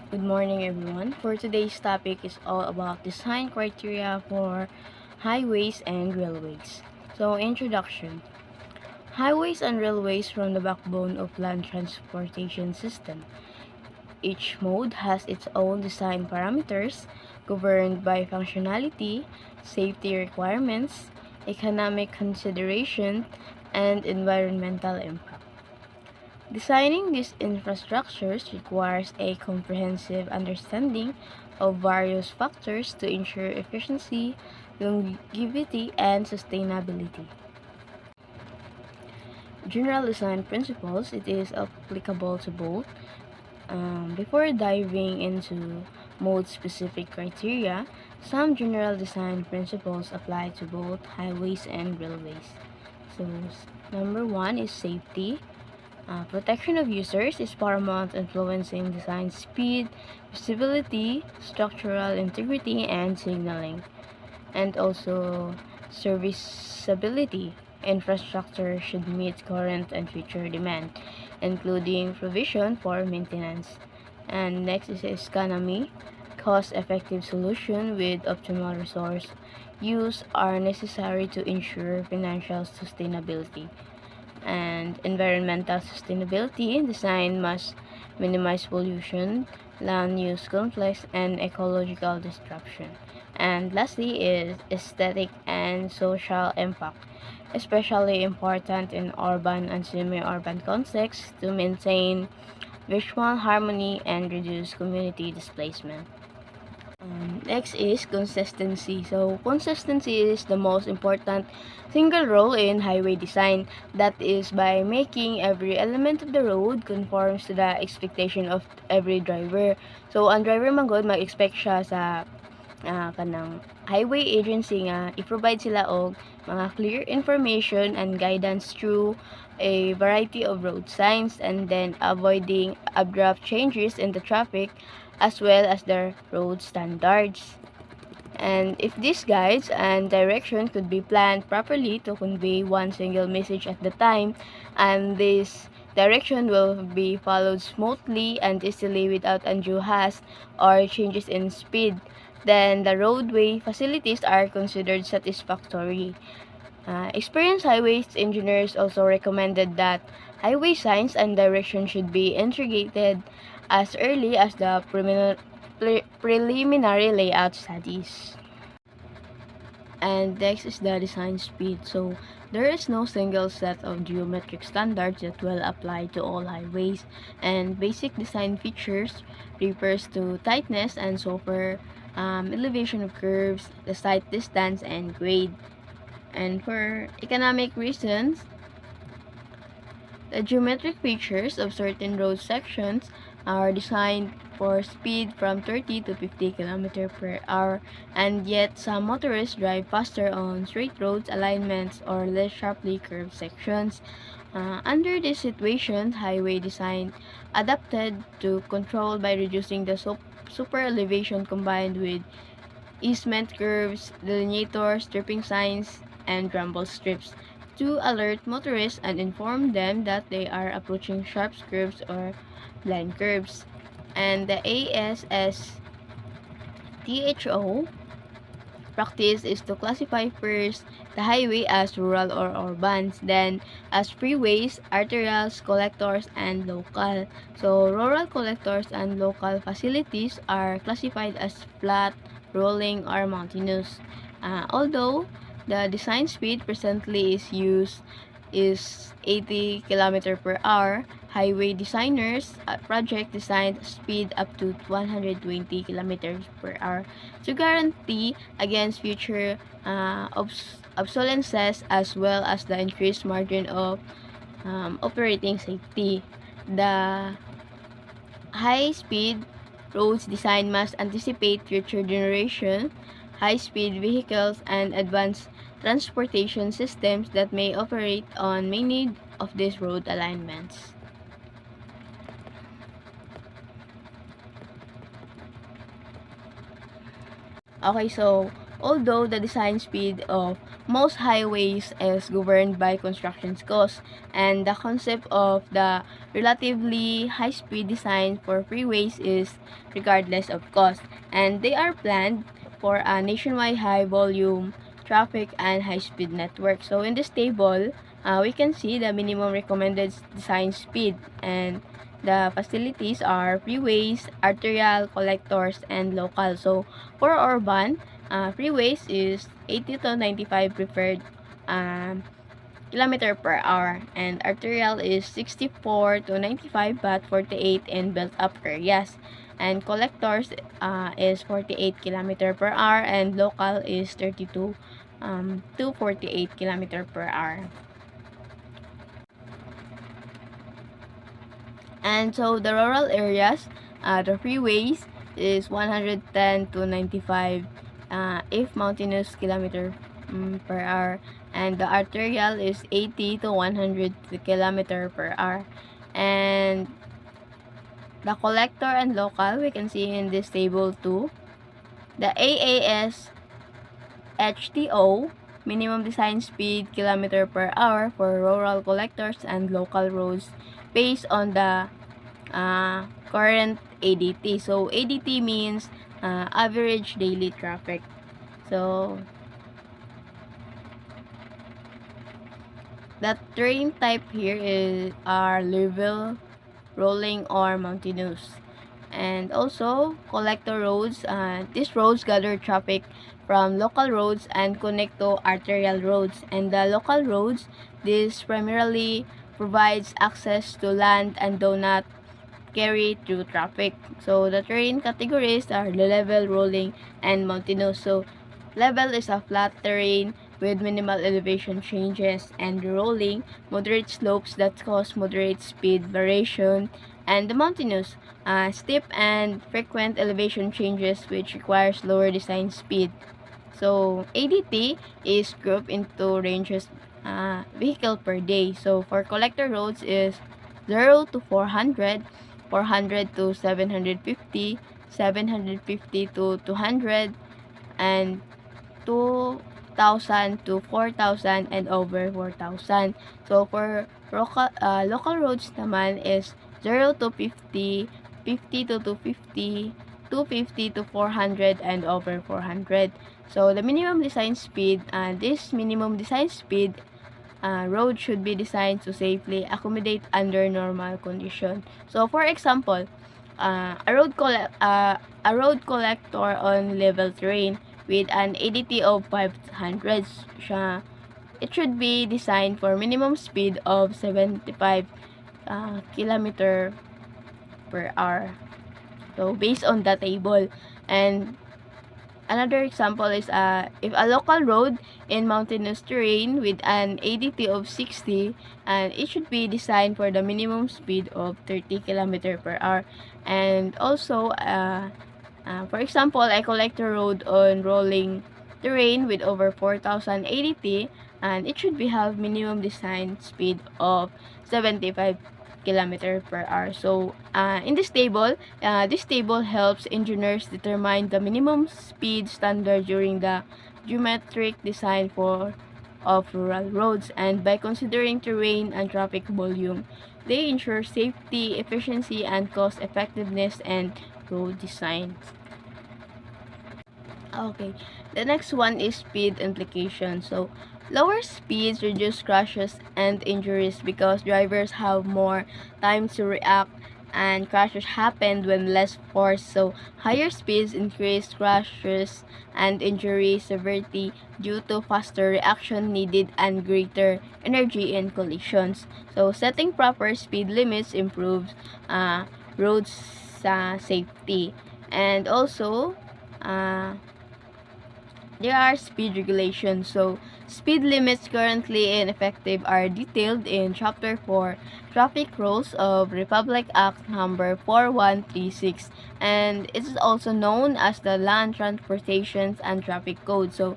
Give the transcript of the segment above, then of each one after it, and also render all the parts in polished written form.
Good morning, everyone. For today's topic is all about design criteria for highways and railways. Introduction. Highways and railways form the backbone of land transportation system. Each mode has its own design parameters governed by functionality, safety requirements, economic consideration, and environmental impact. Designing these infrastructures requires a comprehensive understanding of various factors to ensure efficiency, longevity, and sustainability. General design principles, it is applicable to both. Before diving into mode-specific criteria, some general design principles apply to both highways and railways. Number one is safety. Protection of users is paramount, influencing design speed, visibility, structural integrity, and signaling. And also, serviceability. Infrastructure should meet current and future demand, including provision for maintenance. And next is economy. Cost-effective solution with optimal resource use are necessary to ensure financial sustainability. And environmental sustainability design must minimize pollution, land use conflicts, and ecological disruption. And lastly is aesthetic and social impact, especially important in urban and semi-urban contexts to maintain visual harmony and reduce community displacement. Next is consistency. Consistency is the most important single role in highway design. That is by making every element of the road conforms to the expectation of every driver. Ang driver man god mag-expect siya sa kanang highway agency nga i-provide sila og mga clear information and guidance through a variety of road signs, and then avoiding abrupt changes in the traffic as well as their road standards. And if these guides and direction could be planned properly to convey one single message at the time, and this direction will be followed smoothly and easily without undue haste or changes in speed, then the roadway facilities are considered satisfactory. Experienced highways engineers also recommended that highway signs and direction should be integrated as early as the preliminary layout studies. And next is the design speed. There is no single set of geometric standards that will apply to all highways, and basic design features refers to tightness and software, elevation of curves, the sight distance, and grade. And for economic reasons, the geometric features of certain road sections are designed for speed from 30 to 50 km per hour, and yet some motorists drive faster on straight roads, alignments, or less sharply curved sections. Under this situation, highway design adapted to control by reducing the super elevation combined with easement curves, delineators, stripping signs, and rumble strips to alert motorists and inform them that they are approaching sharp curves or blind curves. And the ASSTHO practice is to classify first the highway as rural or urban, then as freeways, arterials, collectors, and local. Rural collectors and local facilities are classified as flat, rolling, or mountainous. Although the design speed presently is 80 km per hour, highway designers project designed speed up to 120 km per hour to guarantee against future obsolescence as well as the increased margin of operating safety. The high-speed roads design must anticipate future generation, high-speed vehicles, and advanced transportation systems that may operate on many of these road alignments. Okay, although the design speed of most highways is governed by construction costs, and the concept of the relatively high-speed design for freeways is regardless of cost, and they are planned for a nationwide high-volume traffic and high-speed network. So in this table, we can see the minimum recommended design speed, and the facilities are freeways, arterial, collectors, and local. So for urban, freeways is 80 to 95 preferred um, kilometer per hour, and arterial is 64 to 95 but 48 in built-up areas. And collectors is 48 kilometer per hour, and local is 32 to 48 kilometer per hour. And so the rural areas, the freeways is 110 to 95 if mountainous kilometer per hour, and the arterial is 80 to 100 kilometer per hour. And the collector and local, we can see in this table too. The AAS HTO, minimum design speed kilometer per hour for rural collectors and local roads based on the current ADT. So ADT means average daily traffic. So the terrain type here is are level, rolling, or mountainous. And also collector roads. These roads gather traffic from local roads and connect to arterial roads. And the local roads, this primarily provides access to land and do not carry through traffic. So the terrain categories are level, rolling, and mountainous. So level is a flat terrain with minimal elevation changes, and rolling, moderate slopes that cause moderate speed variation, and the mountainous, steep and frequent elevation changes which requires lower design speed. So ADT is grouped into ranges vehicle per day. So for collector roads is 0 to 400, 400 to 750, 750 to 200, and 2,000 to 4,000 and over 4,000. So for local roads naman is 0 to 50, 50 to 250, 250 to 400 and over 400. So the minimum design speed, this minimum design speed road should be designed to safely accommodate under normal condition. So for example, a road collector on level terrain with an ADT of 500 it should be designed for minimum speed of 75 kilometer per hour. So based on the table, and another example is if a local road in mountainous terrain with an ADT of 60, and it should be designed for the minimum speed of 30 km per hour. And also, for example, a collector road on rolling terrain with over 4,000 ADT, and it should be have minimum design speed of 75 kilometer per hour. So, in this table helps engineers determine the minimum speed standard during the geometric design of rural roads, and by considering terrain and traffic volume, they ensure safety, efficiency, and cost effectiveness and road design. Okay, the next one is speed implication. So, lower speeds reduce crashes and injuries because drivers have more time to react, and crashes happen when less force. So, higher speeds increase crashes and injury severity due to faster reaction needed and greater energy in collisions. So, setting proper speed limits improves road safety. And also, uh, there are speed regulations. So, speed limits currently in effective are detailed in Chapter 4, Traffic Rules of Republic Act number 4136, and it is also known as the Land Transportation and Traffic Code. So,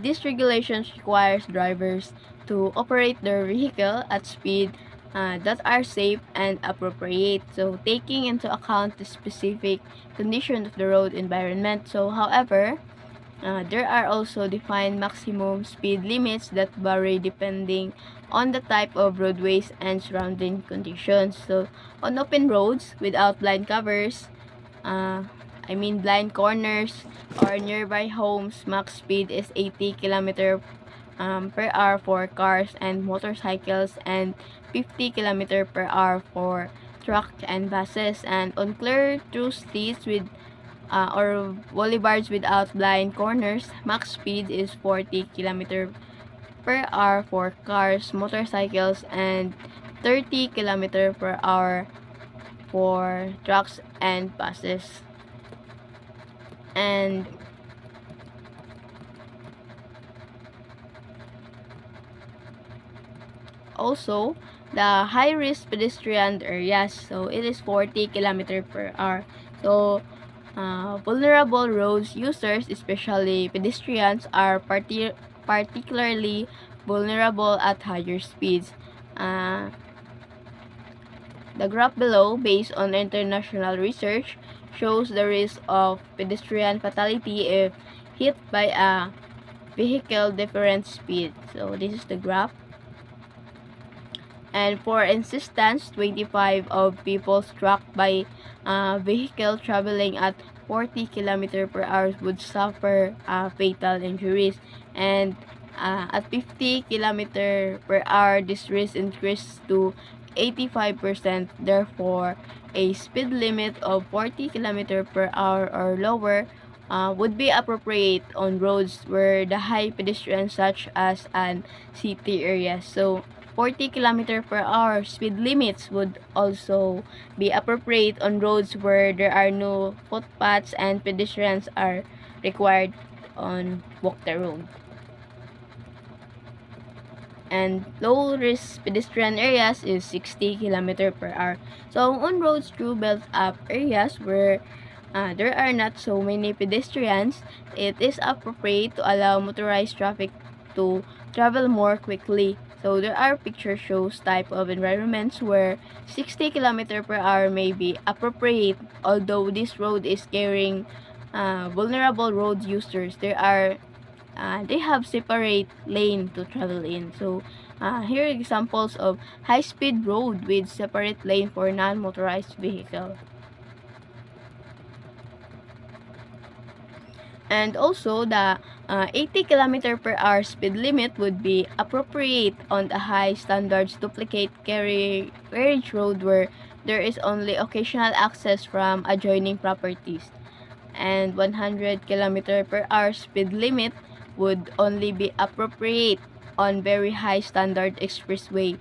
these regulations requires drivers to operate their vehicle at speed that are safe and appropriate. So, taking into account the specific condition of the road environment. So, however, There are also defined maximum speed limits that vary depending on the type of roadways and surrounding conditions. So, on open roads without blind covers, uh, blind corners or nearby homes, max speed is 80 km per hour for cars and motorcycles and 50 km per hour for truck and buses. And on clear through streets with or boulevards without blind corners, max speed is 40 km per hour for cars, motorcycles, and 30 km per hour for trucks and buses. And also, the high-risk pedestrian areas, so it is 40 km per hour. So, vulnerable roads users, especially pedestrians, are particularly vulnerable at higher speeds. Uh, the graph below, based on international research, shows the risk of pedestrian fatality if hit by a vehicle different speed. So this is the graph. And for instance, 25 of people struck by a vehicle traveling at 40 km per hour would suffer fatal injuries. And at 50 km per hour, this risk increased to 85%. Therefore, a speed limit of 40 km per hour or lower would be appropriate on roads where the high pedestrian such as an city area. So, 40 km per hour speed limits would also be appropriate on roads where there are no footpaths and pedestrians are required on walk the road. And low risk pedestrian areas is 60 km per hour. So on roads through built up areas where there are not so many pedestrians, it is appropriate to allow motorized traffic to travel more quickly. So there are picture shows type of environments where 60 km per hour may be appropriate, although this road is carrying vulnerable road users. They have separate lane to travel in. So here are examples of high-speed road with separate lane for non-motorized vehicle. And also, the 80 km per hour speed limit would be appropriate on the high standards duplicate carriage road where there is only occasional access from adjoining properties. And 100 km per hour speed limit would only be appropriate on very high standard expressway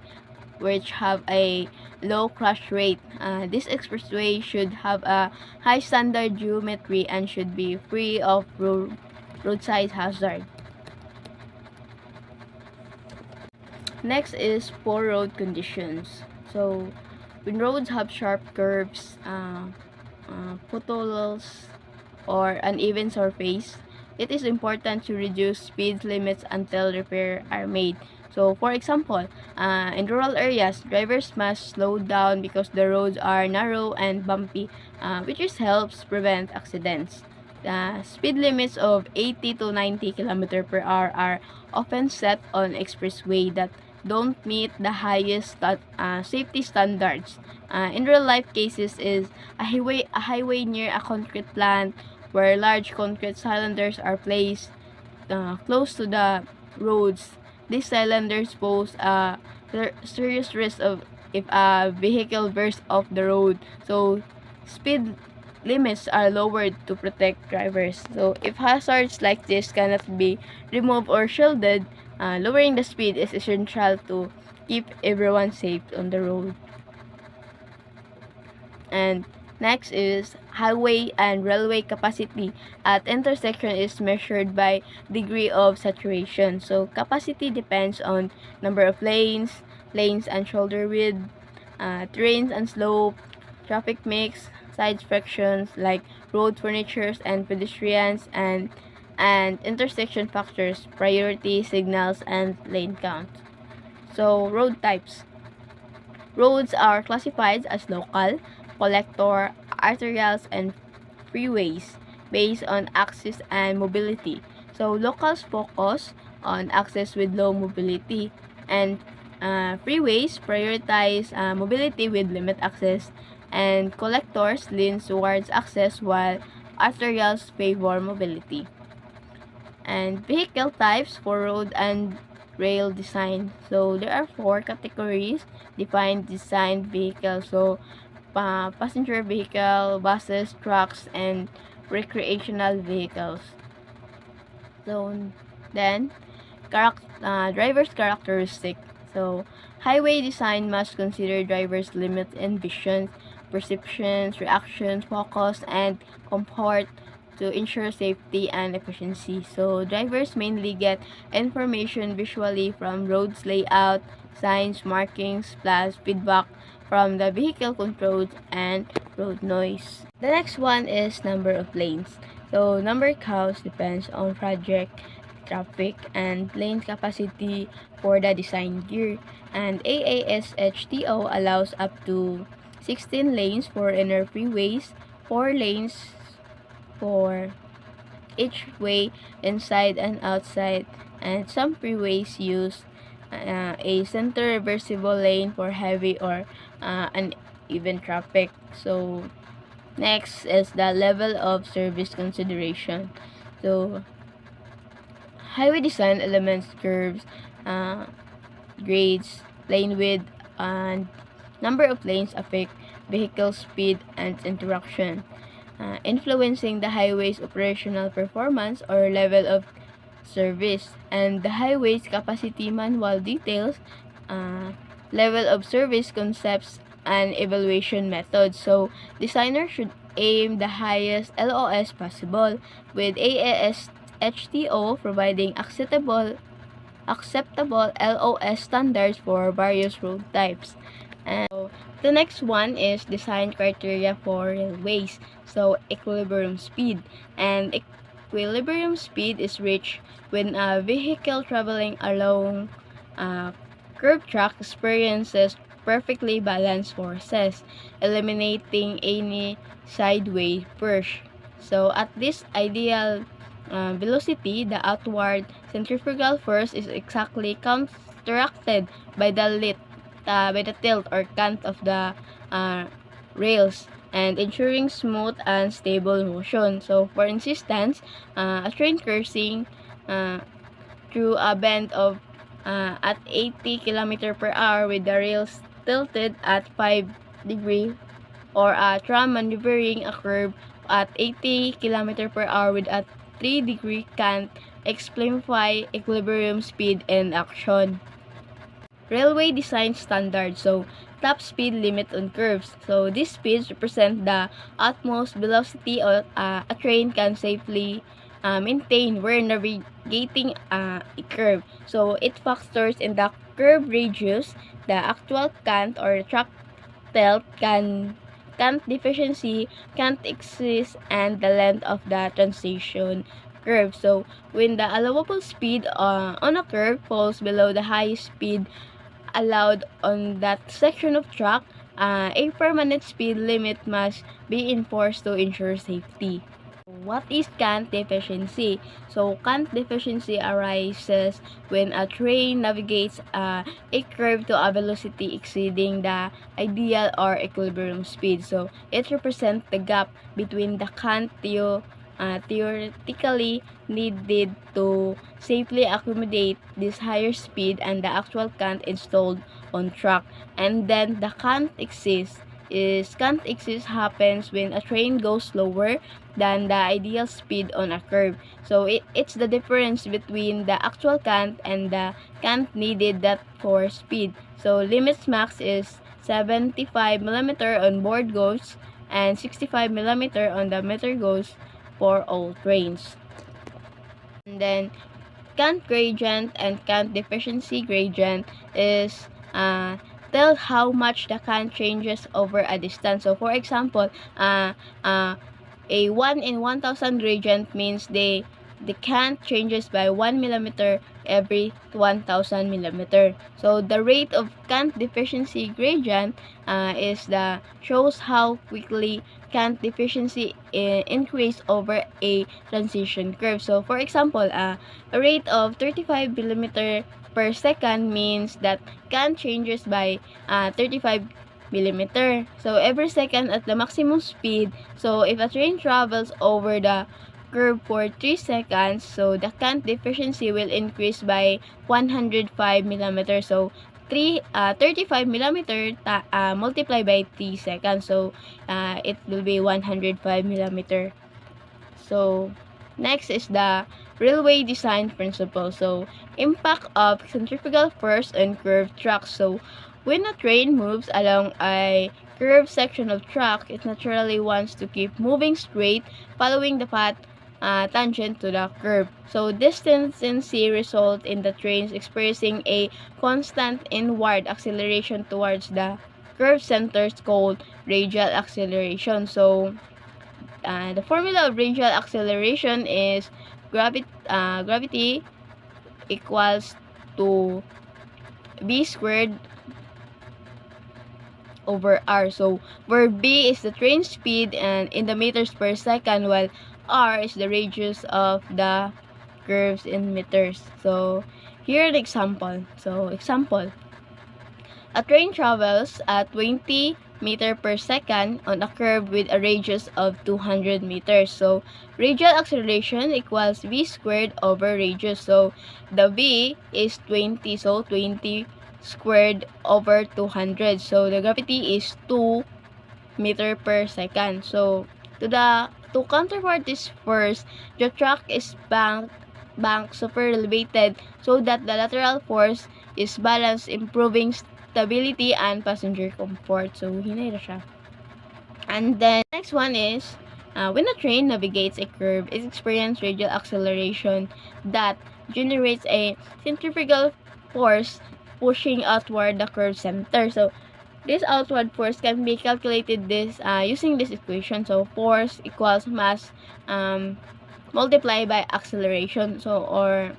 which have a low crash rate. This expressway should have a high standard geometry and should be free of roadside hazard. Next is poor road conditions. So, when roads have sharp curves, potholes, or uneven surface, it is important to reduce speed limits until repair are made. So, for example, in rural areas, drivers must slow down because the roads are narrow and bumpy, which helps prevent accidents. The speed limits of 80 to 90 km per hour are often set on expressway that don't meet the highest safety standards. In real life cases is a highway near a concrete plant where large concrete cylinders are placed close to the roads. These cylinders pose a serious risk of if a vehicle veers off the road. So, speed limits are lowered to protect drivers. So, if hazards like this cannot be removed or shielded, lowering the speed is essential to keep everyone safe on the road. And next is highway and railway capacity at intersection is measured by degree of saturation. So capacity depends on number of lanes and shoulder width, terrains and slope, traffic mix, side frictions like road furnitures and pedestrians, and intersection factors, priority signals, and lane count. So road types. Roads are classified as local, collector, arterials, and freeways. based on access and mobility. So locals focus on access with low mobility, and freeways prioritize mobility with limited access, and collectors lean towards access while arterials favor mobility. And vehicle types for road and rail design. So there are four categories defined designed vehicles. So passenger vehicle, buses, trucks, and recreational vehicles. So then driver's characteristic. So highway design must consider driver's limits and vision, perceptions, reactions, focus, and comfort to ensure safety and efficiency. So drivers mainly get information visually from roads layout, signs, markings, plus feedback from the vehicle controls and road noise. The next one is number of lanes. So number counts depends on project, traffic, and lane capacity for the design year. And AASHTO allows up to 16 lanes for inner freeways, 4 lanes for each way inside and outside, and some freeways use a center reversible lane for heavy or uneven traffic. So next is the level of service consideration. So highway design elements, curves, uh, grades, lane width, and number of lanes affect vehicle speed and interaction, influencing the highway's operational performance or level of service. And the highway's capacity manual details level of service concepts and evaluation methods. So designers should aim the highest LOS possible, with AAS HTO providing acceptable LOS standards for various road types. And so, the next one is design criteria for railways. So equilibrium speed. And equilibrium speed is reached when a vehicle traveling along a curved track experiences perfectly balanced forces, eliminating any sideways push. So at this ideal velocity, the outward centrifugal force is exactly counteracted by the tilt or cant of the rails, and ensuring smooth and stable motion. So for instance, a train cursing through a bend of at 80 km per hour with the rails tilted at 5 degree, or a tram maneuvering a curve at 80 km per hour with a 3-degree cant exemplify equilibrium speed and action. Railway design standards. So top speed limit on curves. So these speeds represent the utmost velocity a train can safely maintain where navigating a curve. So it factors in the curve radius, the actual cant or track tilt, cant deficiency, cant axis, and the length of the transition curve. So when the allowable speed on a curve falls below the highest speed allowed on that section of track, a permanent speed limit must be enforced to ensure safety. What is cant deficiency? So cant deficiency arises when a train navigates a curve to a velocity exceeding the ideal or equilibrium speed. So it represents the gap between the cant theoretically needed to safely accommodate this higher speed and the actual cant installed on track. And then the cant exists. Cant exists happens when a train goes slower than the ideal speed on a curve. So it's the difference between the actual cant and the cant needed that for speed. So limits max is 75 mm on board gauge and 65 mm on the meter gauge for all trains. And then cant gradient and cant deficiency gradient is tell how much the cant changes over a distance. So for example, a 1 in 1000 gradient means the cant changes by 1 millimeter every 1000 millimeter. So the rate of cant deficiency gradient shows how quickly cant deficiency increase over a transition curve. So, for example, a rate of 35 millimeter per second means that cant changes by 35 millimeter. So, every second at the maximum speed. So, if a train travels over the curve for 3 seconds, so the cant deficiency will increase by 105 millimeter. So, 35 millimeter multiplied by 3 seconds. So, it will be 105 millimeter. So, next is the railway design principle. So, impact of centrifugal force on curved tracks. So, when a train moves along a curved section of track, it naturally wants to keep moving straight, following the path tangent to the curve. So, this tendency results in the trains experiencing a constant inward acceleration towards the curve centers called radial acceleration. So, the formula of radial acceleration is gravity equals to v squared over r. So, where b is the train speed and in the meters per second, while r is the radius of the curves in meters. So, here an example. So, example. A train travels at 20 meter per second on a curve with a radius of 200 meters. So, radial acceleration equals v squared over radius. So, the v is 20. So, 20 squared over 200. So, the gravity is 2 meter per second. So, to counterpart this first, the track is bank super elevated so that the lateral force is balanced, improving stability and passenger comfort. So, hinay na siya. And then, next one is, when a train navigates a curve, it experiences radial acceleration that generates a centrifugal force pushing outward the curve center. So, this outward force can be calculated using this equation. So, force equals mass multiplied by acceleration. So, or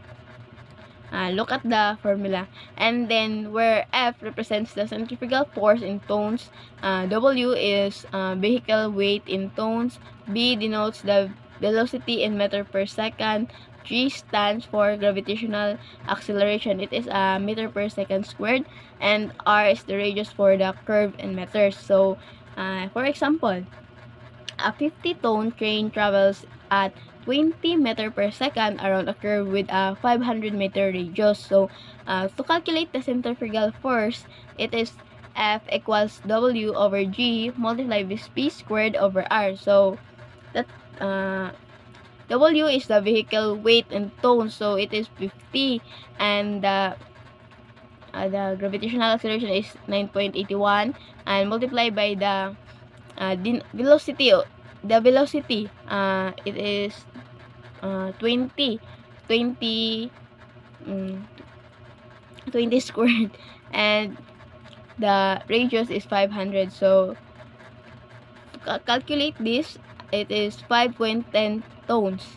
look at the formula. And then where F represents the centrifugal force in tons, W is vehicle weight in tons, B denotes the velocity in meter per second, G stands for gravitational acceleration. It is a meter per second squared, and R is the radius for the curve in meters. So, for example, a 50-ton train travels at 20 meter per second around a curve with a 500 meter radius. So, to calculate the centrifugal force, it is F equals W over G multiplied with P squared over R. So, that W is the vehicle weight in tons, so it is 50, and the gravitational acceleration is 9.81, and multiplied by the velocity. The velocity, it is 20 20 20 squared, and the radius is 500. So, to calculate this, it is 5.10 tons.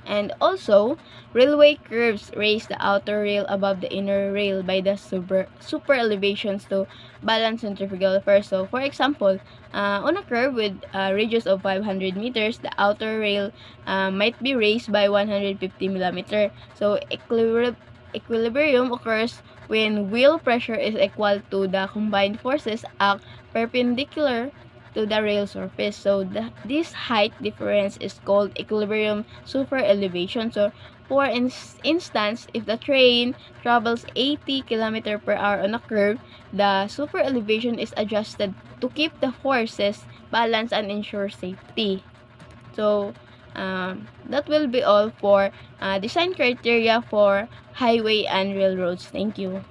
And also, railway curves raise the outer rail above the inner rail by the super elevations to balance centrifugal force. So, for example, on a curve with a radius of 500 meters, the outer rail might be raised by 150 millimeter. So, equilibrium occurs when wheel pressure is equal to the combined forces act perpendicular to the rail surface. So, this height difference is called equilibrium super elevation. So, for instance, if the train travels 80 km per hour on a curve, the super elevation is adjusted to keep the forces balanced and ensure safety. So, that will be all for design criteria for highway and railroads. Thank you.